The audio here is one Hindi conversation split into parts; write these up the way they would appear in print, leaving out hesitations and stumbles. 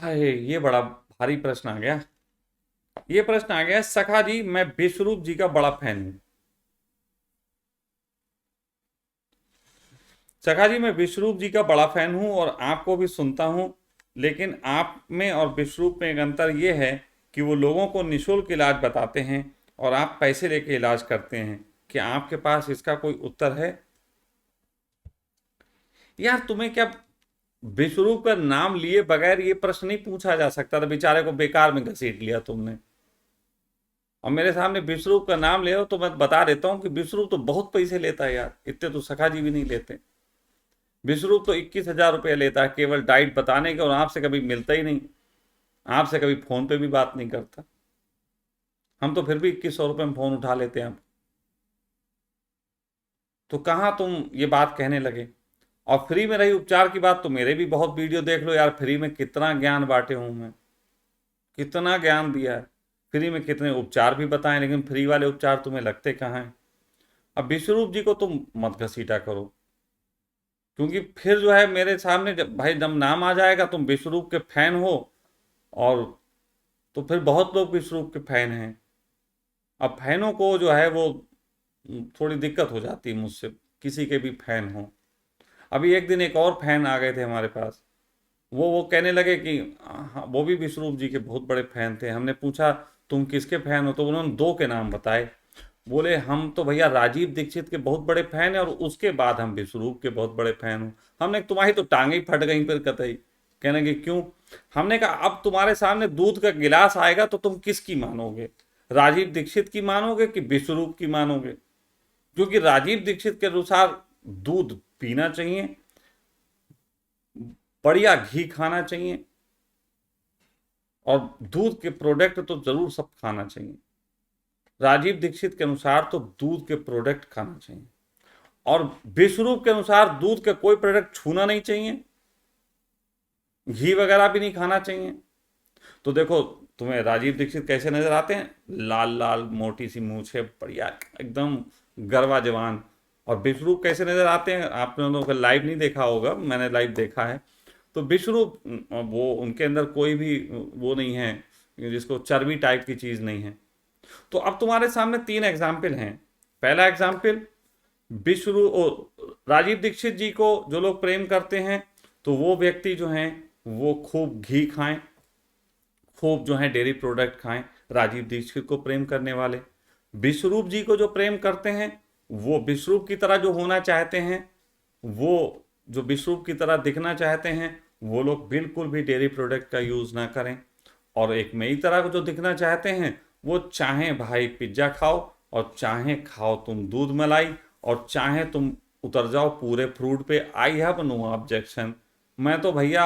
हाय, ये बड़ा भारी प्रश्न आ गया। ये प्रश्न आ गया, सखा जी मैं विश्वरूप जी का बड़ा फैन हूँ। सखा जी मैं विश्वरूप जी का बड़ा फैन हूँ और आपको भी सुनता हूँ। लेकिन आप में और विश्वरूप में एक अंतर ये है कि वो लोगों को निःशुल्क इलाज बताते हैं और आप पैसे लेके इलाज करते हैं। क्या आपके पास इसका कोई उत्तर है? यार तुम्हें क्या, विश्वरूप का नाम लिए बगैर ये प्रश्न नहीं पूछा जा सकता था? बेचारे को बेकार में घसीट लिया तुमने। और मेरे सामने विश्वरूप का नाम ले हो तो मैं बता देता हूँ कि विश्वरूप तो बहुत पैसे लेता है यार, इतने तो सखा जी भी नहीं लेते। विश्वरूप तो 21,000 रुपये लेता है केवल डाइट बताने के, और आपसे कभी मिलता ही नहीं, आपसे कभी फोन पे भी बात नहीं करता। हम तो फिर भी 2100 रुपये में फोन उठा लेते हैं आप। तो कहाँ तुम ये बात कहने लगे? और फ्री में रही उपचार की बात, तो मेरे भी बहुत वीडियो देख लो यार, फ्री में कितना ज्ञान बांटे हूँ मैं, कितना ज्ञान दिया है। फ्री में कितने उपचार भी बताएं, लेकिन फ्री वाले उपचार तुम्हें लगते कहाँ हैं? अब विश्वरूप जी को तुम मत घसीटा करो, क्योंकि फिर जो है मेरे सामने जब भाई जब नाम आ जाएगा तुम विश्वरूप के फैन हो, और तो फिर बहुत लोग विश्वरूप के फैन हैं। अब फैनों को जो है वो थोड़ी दिक्कत हो जाती है मुझसे, किसी के भी फैन हो। अभी एक दिन एक और फैन आ गए थे हमारे पास। वो कहने लगे कि हाँ, वो भी विश्वरूप जी के बहुत बड़े फैन थे। हमने पूछा तुम किसके फैन हो, तो उन्होंने दो के नाम बताए। बोले हम तो भैया राजीव दीक्षित के बहुत बड़े फैन हैं, और उसके बाद हम विश्वरूप के बहुत बड़े फैन हूँ। हमने, तुम्हारी तो टांगे ही फट गई फिर कतई। कहने कि क्यों? हमने कहा अब तुम्हारे सामने दूध का गिलास आएगा तो तुम किसकी मानोगे, राजीव दीक्षित की मानोगे कि विश्वरूप की मानोगे? क्योंकि राजीव दीक्षित के अनुसार दूध पीना चाहिए, बढ़िया घी खाना चाहिए, और दूध के प्रोडक्ट तो जरूर सब खाना चाहिए। राजीव दीक्षित के अनुसार तो दूध के प्रोडक्ट खाना चाहिए, और विश्वरूप के अनुसार दूध के कोई प्रोडक्ट छूना नहीं चाहिए, घी वगैरह भी नहीं खाना चाहिए। तो देखो, तुम्हें राजीव दीक्षित कैसे नजर आते हैं? लाल लाल मोटी सी मूछें, बढ़िया एकदम गरवा जवान। और विश्वरूप कैसे नजर आते हैं? आपने उन लोगों का लाइव नहीं देखा होगा, मैंने लाइव देखा है। तो विश्वरूप, वो उनके अंदर कोई भी वो नहीं है जिसको चर्बी टाइप की चीज नहीं है। तो अब तुम्हारे सामने तीन एग्जाम्पल हैं। पहला एग्जाम्पल, राजीव दीक्षित जी को जो लोग प्रेम करते हैं, तो वो व्यक्ति जो हैं वो खूब घी खाएं, खूब जो है डेयरी प्रोडक्ट खाएं, राजीव दीक्षित को प्रेम करने वाले। विश्वरूप जी को जो प्रेम करते हैं, वो विश्वरूप की तरह जो होना चाहते हैं, वो जो विश्वरूप की तरह दिखना चाहते हैं, वो लोग बिल्कुल भी डेयरी प्रोडक्ट का यूज ना करें। और एक नई तरह को जो दिखना चाहते हैं, वो चाहे भाई पिज्जा खाओ, और चाहे खाओ तुम दूध मलाई, और चाहे तुम उतर जाओ पूरे फ्रूट पे, आई हैव नो ऑब्जेक्शन। मैं तो भैया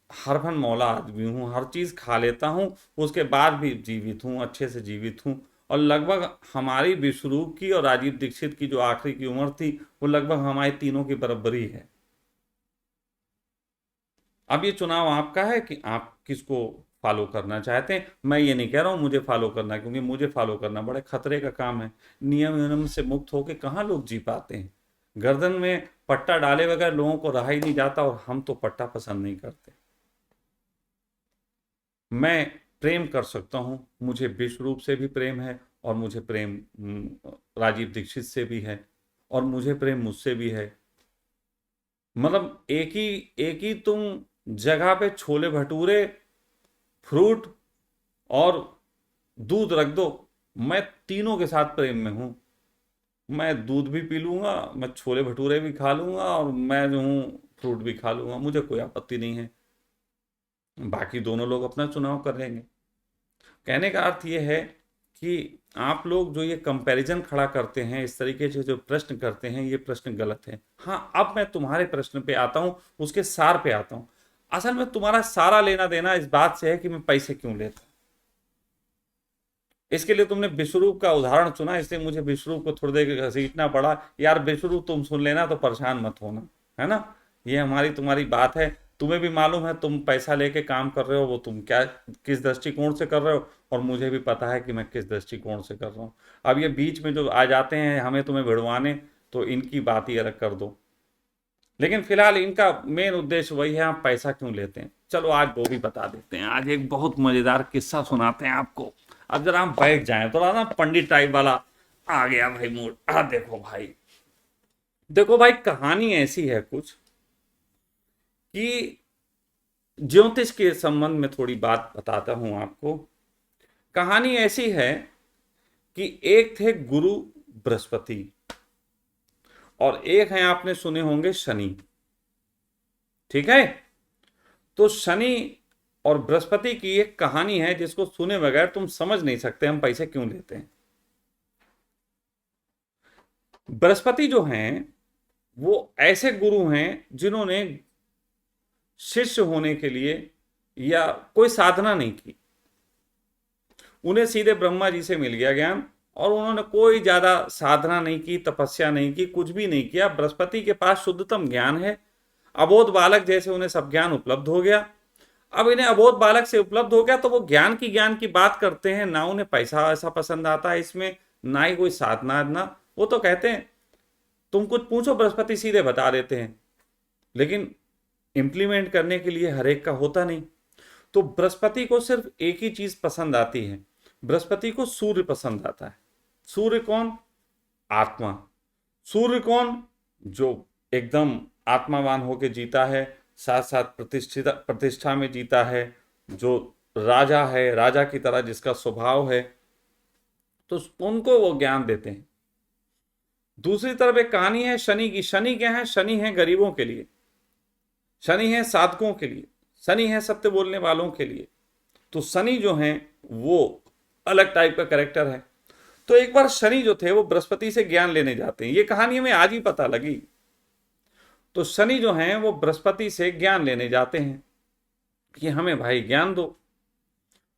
हरफन मौला आदमी हूँ, हर चीज़ खा लेता हूँ, उसके बाद भी जीवित हूँ, अच्छे से जीवित हूँ। और लगभग हमारी विश्वरूप की और राजीव दीक्षित की जो आखिरी की उम्र थी, वो लगभग हमारे तीनों की बराबरी है। अब ये चुनाव आपका है कि आप किसको फॉलो करना चाहते हैं। मैं ये नहीं कह रहा हूँ मुझे फॉलो करना, क्योंकि मुझे फॉलो करना बड़े खतरे का काम है। नियम नियम से मुक्त होकर कहाँ लोग जी पाते हैं? गर्दन में पट्टा डाले बगैर लोगों को रहा ही नहीं जाता, और हम तो पट्टा पसंद नहीं करते। मैं प्रेम कर सकता हूँ, मुझे विश्वरूप से भी प्रेम है, और मुझे प्रेम राजीव दीक्षित से भी है, और मुझे प्रेम मुझसे भी है। मतलब एक ही तुम जगह पे छोले भटूरे, फ्रूट और दूध रख दो, मैं तीनों के साथ प्रेम में हूँ। मैं दूध भी पी लूंगा, मैं छोले भटूरे भी खा लूंगा, और मैं जो हूँ फ्रूट भी खा लूंगा, मुझे कोई आपत्ति नहीं है। बाकी दोनों लोग अपना चुनाव कर लेंगे। कहने का अर्थ ये है कि आप लोग जो ये कंपैरिजन खड़ा करते हैं, इस तरीके से जो प्रश्न करते हैं, ये प्रश्न गलत है। हाँ, अब मैं तुम्हारे प्रश्न पे आता हूँ, उसके सार पे आता हूँ। असल में तुम्हारा सारा लेना देना इस बात से है कि मैं पैसे क्यों लेता। इसके लिए तुमने विश्वरूप का उदाहरण चुना, इसलिए मुझे विश्वरूप को थोड़ी देर घसीटना पड़ा। यार विश्वरूप तुम सुन लेना तो परेशान मत होना, है ना? ये हमारी तुम्हारी बात है। तुम्हें भी मालूम है तुम पैसा लेके काम कर रहे हो, वो तुम क्या किस दृष्टिकोण से कर रहे हो, और मुझे भी पता है कि मैं किस दृष्टिकोण से कर रहा हूँ। अब ये बीच में जो आ जाते हैं हमें तुम्हें भिड़वाने, तो इनकी बात ही अलग कर दो। लेकिन फिलहाल इनका मेन उद्देश्य वही है, आप पैसा क्यों लेते हैं। चलो आज वो भी बता देते हैं, आज एक बहुत मजेदार किस्सा सुनाते हैं आपको। अब जरा हम बैठ जाएं, थोड़ा ना पंडित टाइप वाला आ गया भाई मूड। देखो भाई, देखो भाई, कहानी ऐसी है कुछ कि ज्योतिष के संबंध में थोड़ी बात बताता हूं आपको। कहानी ऐसी है कि एक थे गुरु बृहस्पति और एक हैं, आपने सुने होंगे, शनि। ठीक है, तो शनि और बृहस्पति की एक कहानी है जिसको सुने बगैर तुम समझ नहीं सकते हम पैसे क्यों लेते हैं। बृहस्पति जो हैं वो ऐसे गुरु हैं जिन्होंने शिष्य होने के लिए या कोई साधना नहीं की, उन्हें सीधे ब्रह्मा जी से मिल गया ज्ञान और उन्होंने कोई ज्यादा साधना नहीं की, तपस्या नहीं की, कुछ भी नहीं किया। बृहस्पति के पास शुद्धतम ज्ञान है, अबोध बालक जैसे उन्हें सब ज्ञान उपलब्ध हो गया। अब इन्हें अबोध बालक से उपलब्ध हो गया तो वो ज्ञान की बात करते हैं, ना उन्हें पैसा ऐसा पसंद आता है इसमें, ना ही कोई साधना। वो तो कहते हैं तुम कुछ पूछो, बृहस्पति सीधे बता देते हैं, लेकिन इंप्लीमेंट करने के लिए हर एक का होता नहीं। तो बृहस्पति को सिर्फ एक ही चीज पसंद आती है, बृहस्पति को सूर्य पसंद आता है। सूर्य कौन? आत्मा। सूर्य कौन? जो एकदम आत्मावान होकर जीता है, साथ साथ प्रतिष्ठा में जीता है, जो राजा है, राजा की तरह जिसका स्वभाव है, तो उनको वो ज्ञान देते हैं। दूसरी तरफ एक कहानी है शनि की। शनि क्या है? शनि है गरीबों के लिए, शनि है साधकों के लिए, शनि है सत्य बोलने वालों के लिए। तो शनि जो है वो अलग टाइप का कैरेक्टर है। तो एक बार शनि जो थे वो बृहस्पति से ज्ञान लेने जाते हैं, ये कहानी हमें आज ही पता लगी। तो शनि जो हैं वो बृहस्पति से ज्ञान लेने जाते हैं कि हमें भाई ज्ञान दो।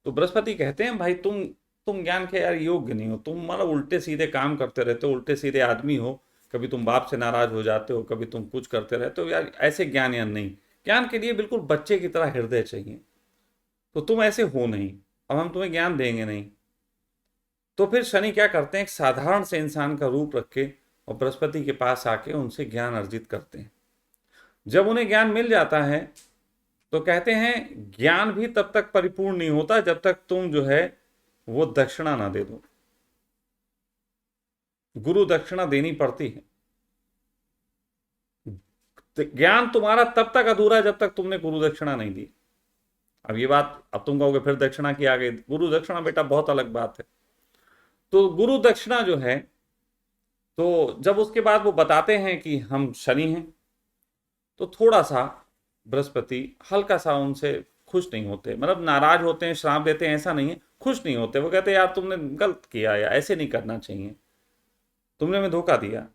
तो बृहस्पति कहते हैं भाई तुम ज्ञान के यार योग्य नहीं हो, तुम मतलब उल्टे सीधे काम करते रहते हो, उल्टे सीधे आदमी हो, कभी तुम बाप से नाराज हो जाते हो, कभी तुम कुछ करते रहते हो, यार ऐसे ज्ञान यान नहीं। ज्ञान के लिए बिल्कुल बच्चे की तरह हृदय चाहिए, तो तुम ऐसे हो नहीं, अब हम तुम्हें ज्ञान देंगे नहीं। तो फिर शनि क्या करते हैं, एक साधारण से इंसान का रूप रख के और बृहस्पति के पास आके उनसे ज्ञान अर्जित करते हैं। जब उन्हें ज्ञान मिल जाता है तो कहते हैं ज्ञान भी तब तक परिपूर्ण नहीं होता जब तक तुम जो है वो दक्षिणा ना दे दो। गुरु दक्षिणा देनी पड़ती है। तो ज्ञान तुम्हारा तब तक अधूरा है जब तक तुमने गुरु दक्षिणा नहीं दी। अब ये बात, अब तुम कहोगे फिर दक्षिणा की आ गई, गुरु दक्षिणा बेटा बहुत अलग बात है। तो गुरु दक्षिणा जो है, तो जब उसके बाद वो बताते हैं कि हम शनि हैं, तो थोड़ा सा बृहस्पति हल्का सा उनसे खुश नहीं होते, मतलब नाराज होते हैं, श्राप देते हैं, ऐसा नहीं है, खुश नहीं होते। वो कहते हैं यार तुमने गलत किया, या ऐसे नहीं करना चाहिए, तुमने हमें धोखा दिया।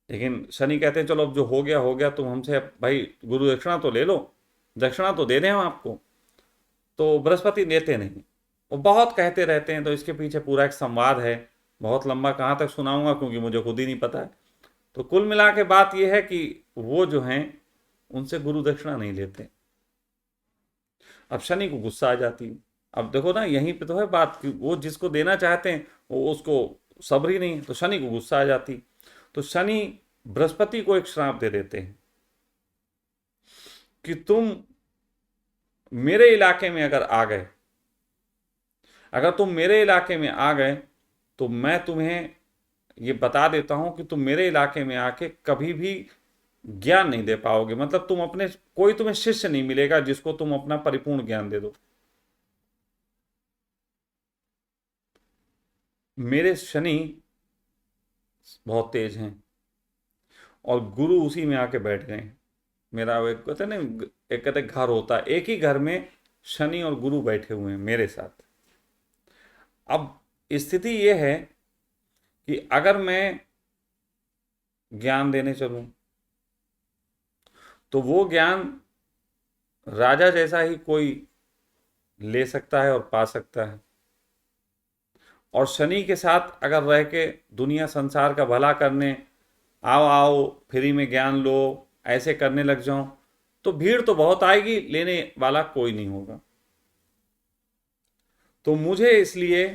लेकिन शनि कहते हैं चलो अब जो हो गया, तुम हमसे भाई गुरु दक्षिणा तो ले लो, दक्षिणा तो दे दें हम आपको। तो बृहस्पति देते नहीं, वो बहुत कहते रहते हैं। तो इसके पीछे पूरा एक संवाद है, बहुत लंबा, कहाँ तक सुनाऊंगा क्योंकि मुझे खुद ही नहीं पता है। तो कुल मिला के बात यह है कि वो जो हैं उनसे गुरु दक्षिणा नहीं लेते। अब शनि को गुस्सा आ जाती है। अब देखो ना, यहीं पे तो है बात कि वो जिसको देना चाहते हैं वो उसको सब्र ही नहीं, तो शनि को गुस्सा आ जाती। तो शनि बृहस्पति को एक श्राप दे देते हैं कि तुम मेरे इलाके में अगर आ गए, अगर तुम मेरे इलाके में आ गए तो मैं तुम्हें ये बता देता हूं कि तुम मेरे इलाके में आके कभी भी ज्ञान नहीं दे पाओगे। मतलब तुम अपने, कोई तुम्हें शिष्य नहीं मिलेगा जिसको तुम अपना परिपूर्ण ज्ञान दे दो। मेरे शनि बहुत तेज हैं और गुरु उसी में आके बैठ गए हैं। मेरा वो एक कहते ना, एक कहते घर होता है, एक ही घर में शनि और गुरु बैठे हुए हैं मेरे साथ। अब स्थिति ये है कि अगर मैं ज्ञान देने चलूं तो वो ज्ञान राजा जैसा ही कोई ले सकता है और पा सकता है, और शनि के साथ अगर रह के दुनिया संसार का भला करने, आओ आओ फ्री में ज्ञान लो, ऐसे करने लग जाऊं, तो भीड़ तो बहुत आएगी, लेने वाला कोई नहीं होगा। तो मुझे इसलिए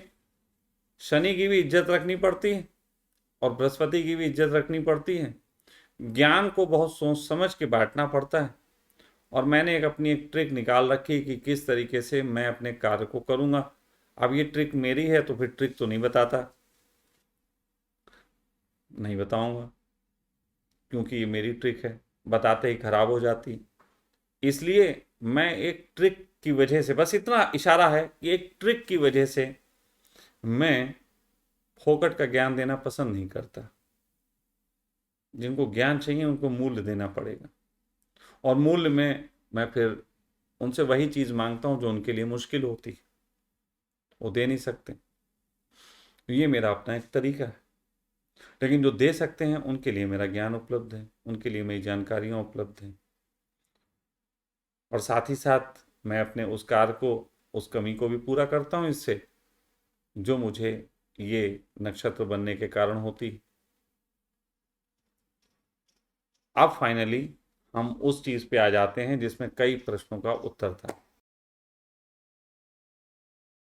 शनि की भी इज्जत रखनी पड़ती है और बृहस्पति की भी इज्जत रखनी पड़ती है। ज्ञान को बहुत सोच समझ के बांटना पड़ता है। और मैंने अपनी एक ट्रिक निकाल रखी कि किस तरीके से मैं अपने कार्य को करूँगा। अब ये ट्रिक मेरी है तो फिर ट्रिक तो नहीं बताता, नहीं बताऊँगा, क्योंकि ये मेरी ट्रिक है, बताते ही खराब हो जाती। इसलिए मैं एक ट्रिक की वजह से, बस इतना इशारा है कि एक ट्रिक की वजह से मैं फोकट का ज्ञान देना पसंद नहीं करता। जिनको ज्ञान चाहिए उनको मूल्य देना पड़ेगा, और मूल्य में मैं फिर उनसे वही चीज़ मांगता हूँ जो उनके लिए मुश्किल होती है, वो दे नहीं सकते। ये मेरा अपना एक तरीका है। लेकिन जो दे सकते हैं उनके लिए मेरा ज्ञान उपलब्ध है, उनके लिए मेरी जानकारियाँ उपलब्ध हैं, और साथ ही साथ मैं अपने उस कार्य को, उस कमी को भी पूरा करता हूँ इससे, जो मुझे ये नक्षत्र बनने के कारण होती। अब फाइनली हम उस चीज़ पे आ जाते हैं जिसमें कई प्रश्नों का उत्तर था।